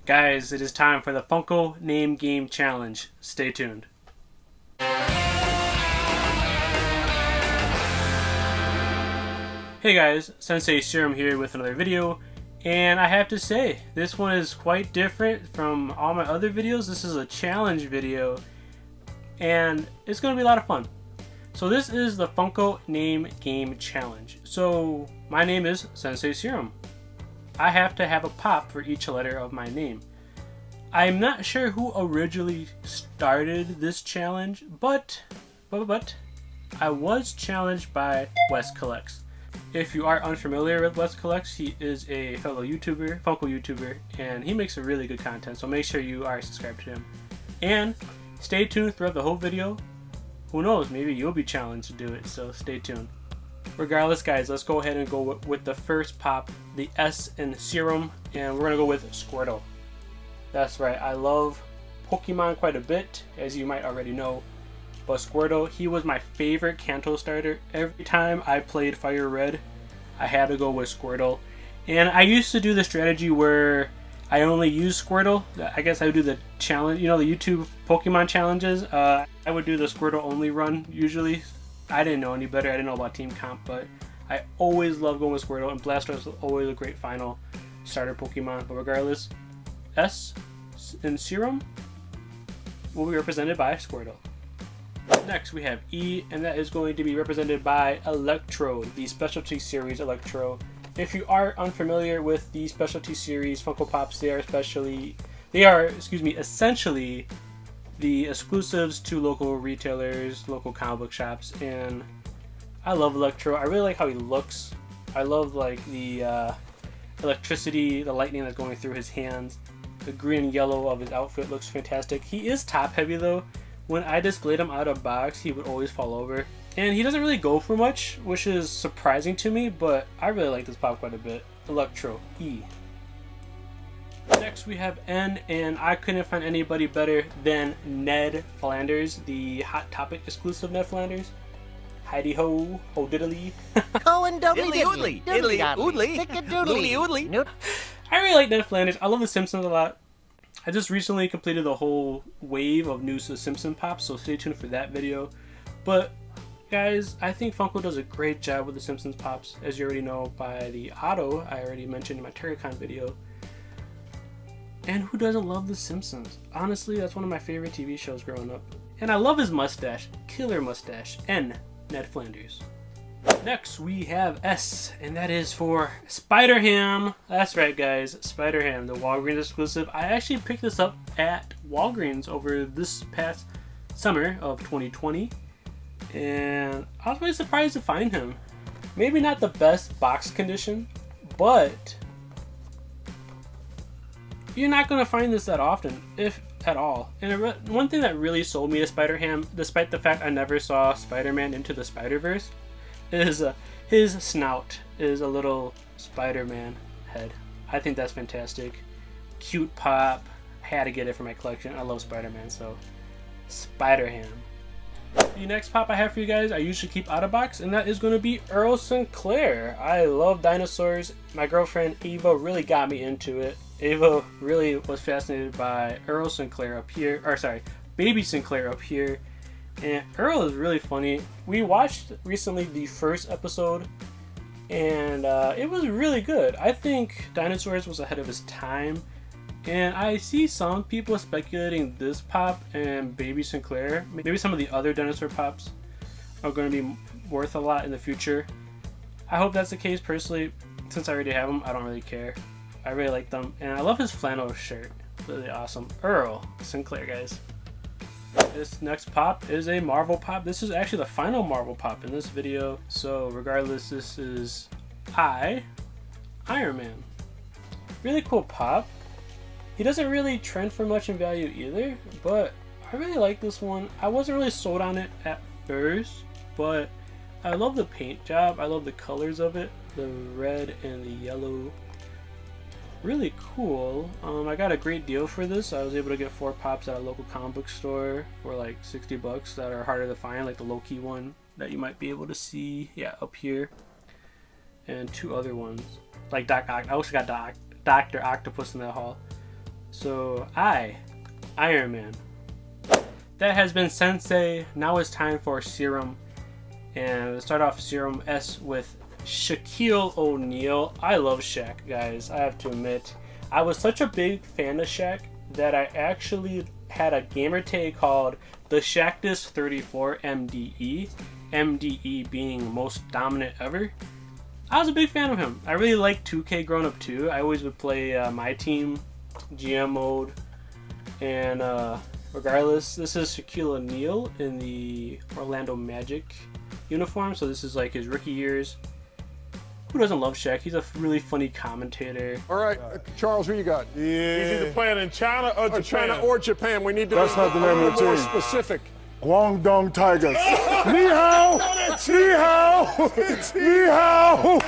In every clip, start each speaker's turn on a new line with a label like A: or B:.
A: Guys, it is time for the Funko Name Game Challenge. Stay tuned. Hey guys, Sensei Serum here with another video, and I have to say, this one is quite different from all my other videos. This is a challenge video, and it's going to be a lot of fun. So this is the Funko Name Game Challenge. So my name is Sensei Serum. I have to have a pop for each letter of my name. I'm not sure who originally started this challenge, but I was challenged by WesKollectz. If you are unfamiliar with WesKollectz, he is a fellow YouTuber, Funko YouTuber, and he makes a really good content, so make sure you are subscribed to him. And stay tuned throughout the whole video. Who knows, maybe you'll be challenged to do it, so stay tuned. Regardless, guys, let's go ahead and go with the first pop, the S in Serum, and we're going to go with Squirtle. That's right, I love Pokemon quite a bit, as you might already know. But Squirtle, he was my favorite Kanto starter. Every time I played Fire Red, I had to go with Squirtle. And I used to do the strategy where I only use Squirtle. I guess I would do the challenge, you know, the YouTube Pokemon challenges. I would do the Squirtle only run usually. I didn't know any better. I didn't know about team comp, but I always loved going with Squirtle, and Blastoise was always a great final starter Pokemon. But regardless, S in Serum will be represented by Squirtle. Next we have E, and that is going to be represented by Electro, the Specialty Series Electro. If you are unfamiliar with the Specialty Series Funko Pops, they are essentially the exclusives to local retailers, local comic book shops, and I love Electro. I really like how he looks. I love like the electricity, the lightning that's going through his hands. The green and yellow of his outfit looks fantastic. He is top heavy though. When I displayed him out of box, he would always fall over. And he doesn't really go for much, which is surprising to me, but I really like this pop quite a bit. Electro, E. Next we have N, and I couldn't find anybody better than Ned Flanders, the Hot Topic exclusive Ned Flanders. Heidi ho, ho diddly.
B: Cohen doodly oodly, diddly oodly, doodly oodly.
A: I really like Ned Flanders. I love The Simpsons a lot. I just recently completed the whole wave of new Simpson pops, so stay tuned for that video. But guys, I think Funko does a great job with the Simpsons pops, as you already know by the auto I already mentioned in my Terracon video. And who doesn't love The Simpsons? Honestly, that's one of my favorite TV shows growing up. And I love his mustache, killer mustache, N, Ned Flanders. Next we have S, and that is for Spider-Ham. That's right guys, Spider-Ham, the Walgreens exclusive. I actually picked this up at Walgreens over this past summer of 2020, and I was really surprised to find him. Maybe not the best box condition, but you're not going to find this that often, if at all. And one thing that really sold me to Spider-Ham, despite the fact I never saw Spider-Man Into the Spider-Verse, is his snout is a little Spider-Man head. I think that's fantastic. Cute pop. Had to get it for my collection. I love Spider-Man, so Spider-Ham. The next pop I have for you guys, I usually keep out of box, and that is going to be Earl Sinclair. I love dinosaurs. My girlfriend Ava really got me into it. Ava really was fascinated by Earl Sinclair up here, or sorry, Baby Sinclair up here. And Earl is really funny. We watched recently the first episode, and it was really good. I think Dinosaurs was ahead of his time, and I see some people speculating this pop and Baby Sinclair, maybe some of the other dinosaur pops, are going to be worth a lot in the future. I hope that's the case. Personally, since I already have them, I don't really care. I really like them, and I love his flannel shirt. Really awesome. Earl Sinclair, guys. This next pop is a Marvel pop. This is actually the final Marvel pop in this video, so regardless, this is Iron Man. Really cool pop. He doesn't really trend for much in value either, but I really like this one. I wasn't really sold on it at first, but I love the paint job. I love the colors of it, the red and the yellow. Really cool. I got a great deal for this. I was able to get 4 pops at a local comic book store for like 60 bucks that are harder to find, like the low-key one that you might be able to see, yeah, up here, and 2 other ones like Doc Ock. I also got Dr. Octopus in that haul. So Iron Man. That has been Sensei. Now it's time for Serum. And we'll start off Serum S with Shaquille O'Neal. I love Shaq, guys. I have to admit. I was such a big fan of Shaq that I actually had a gamer tag called the Shaqdus 34 MDE. MDE being most dominant ever. I was a big fan of him. I really liked 2K growing up too. I always would play my team, GM mode, and regardless, this is Shaquille O'Neal in the Orlando Magic uniform. So this is like his rookie years. Who doesn't love Shaq? He's a really funny commentator.
C: All right, Charles, who you got?
D: Yeah.
C: He's either playing in China or Japan.
D: China or Japan. We need to
C: That's
D: be
C: not the name of the
D: more
C: team.
D: specific.
C: Guangdong Tigers. Ni hao! Ni hao! Ni hao!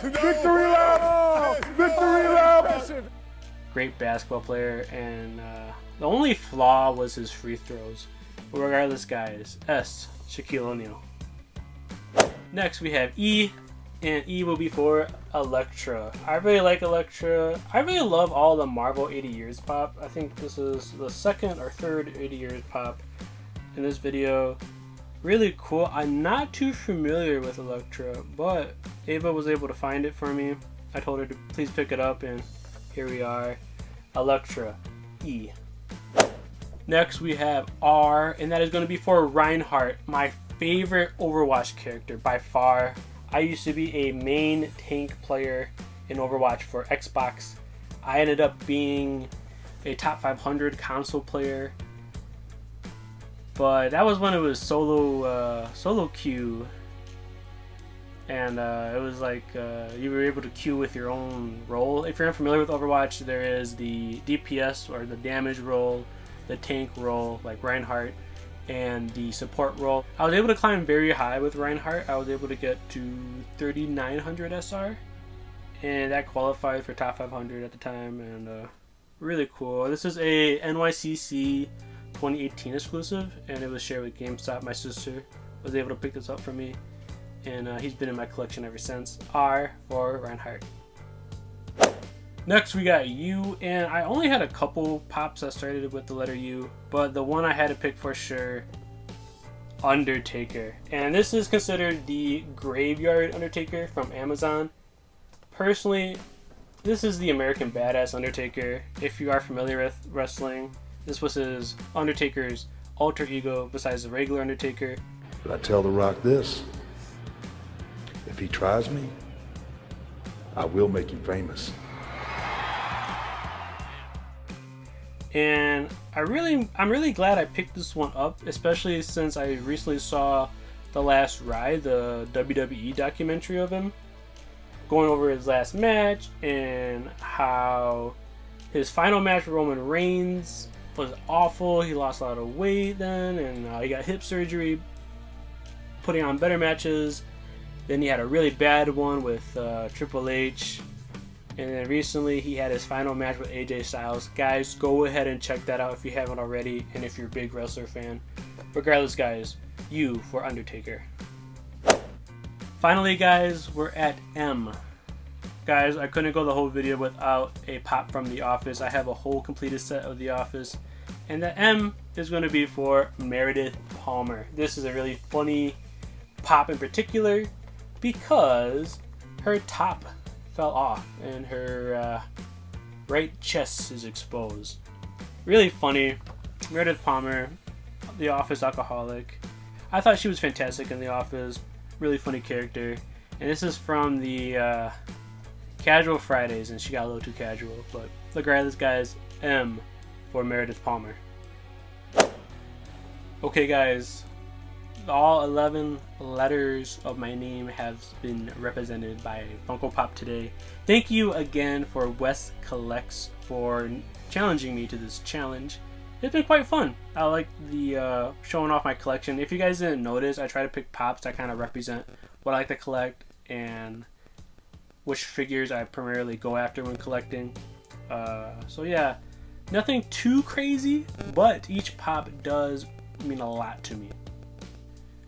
C: Victory lap! Victory lap!
A: Great basketball player, and the only flaw was his free throws. But regardless, guys, S, Shaquille O'Neal. Next we have E, and E will be for Elektra. I really like Elektra. I really love all the Marvel 80 Years pop. I think this is the second or third 80 Years pop in this video. Really cool. I'm not too familiar with Elektra, but Ava was able to find it for me. I told her to please pick it up, and here we are. Elektra, E. Next we have R, and that is going to be for Reinhardt, my favorite Overwatch character by far. I used to be a main tank player in Overwatch for Xbox. I ended up being a top 500 console player, but that was when it was solo queue, and it was like you were able to queue with your own role. If you're unfamiliar with Overwatch, there is the DPS or the damage role, the tank role like Reinhardt, and the support role. I was able to climb very high with Reinhardt. I was able to get to 3900 SR, and that qualified for top 500 at the time, and really cool. This is a NYCC 2018 exclusive, and it was shared with GameStop. My sister was able to pick this up for me, and he's been in my collection ever since. R for Reinhardt. Next we got U, and I only had a couple pops that started with the letter U, but the one I had to pick for sure, Undertaker. And this is considered the Graveyard Undertaker from Amazon. Personally, this is the American Badass Undertaker. If you are familiar with wrestling, this was his Undertaker's alter ego besides the regular Undertaker.
E: But I tell The Rock this, if he tries me, I will make him famous.
A: And I'm really glad I picked this one up, especially since I recently saw The Last Ride, the WWE documentary of him, going over his last match and how his final match with Roman Reigns was awful. He lost a lot of weight then, and he got hip surgery, putting on better matches. Then he had a really bad one with Triple H. And then recently he had his final match with AJ Styles. Guys, go ahead and check that out if you haven't already, and if you're a big wrestler fan. Regardless, guys, U for Undertaker. Finally, guys, we're at M. Guys, I couldn't go the whole video without a pop from The Office. I have a whole completed set of The Office. And the M is going to be for Meredith Palmer. This is a really funny pop in particular because her top fell off and her right chest is exposed. Really funny. Meredith Palmer, The Office alcoholic. I thought she was fantastic in The Office. Really funny character. And this is from the Casual Fridays, and she got a little too casual. But regardless, guys, M for Meredith Palmer. Okay, guys. All 11 letters of my name have been represented by Funko Pop today. Thank you again for WesKollectz for challenging me to this challenge. It's been quite fun. I like the showing off my collection. If you guys didn't notice, I try to pick pops that kind of represent what I like to collect and which figures I primarily go after when collecting. So yeah, nothing too crazy, but each pop does mean a lot to me.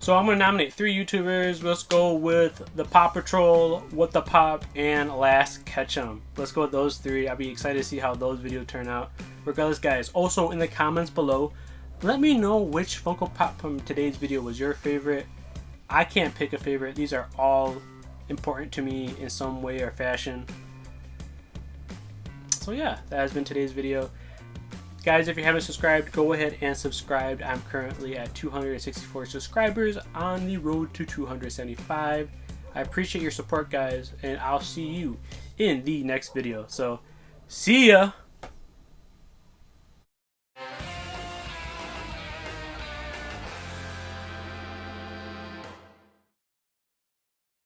A: So I'm going to nominate 3 YouTubers. Let's go with the Pop Patrol, What the Pop, and Last Ketchum. Let's go with those 3. I'll be excited to see how those videos turn out. Regardless, guys, also in the comments below, let me know which Funko Pop from today's video was your favorite. I can't pick a favorite. These are all important to me in some way or fashion. So yeah, that has been today's video. Guys, if you haven't subscribed, go ahead and subscribe. I'm currently at 264 subscribers on the road to 275. I appreciate your support, guys, and I'll see you in the next video. So, see ya!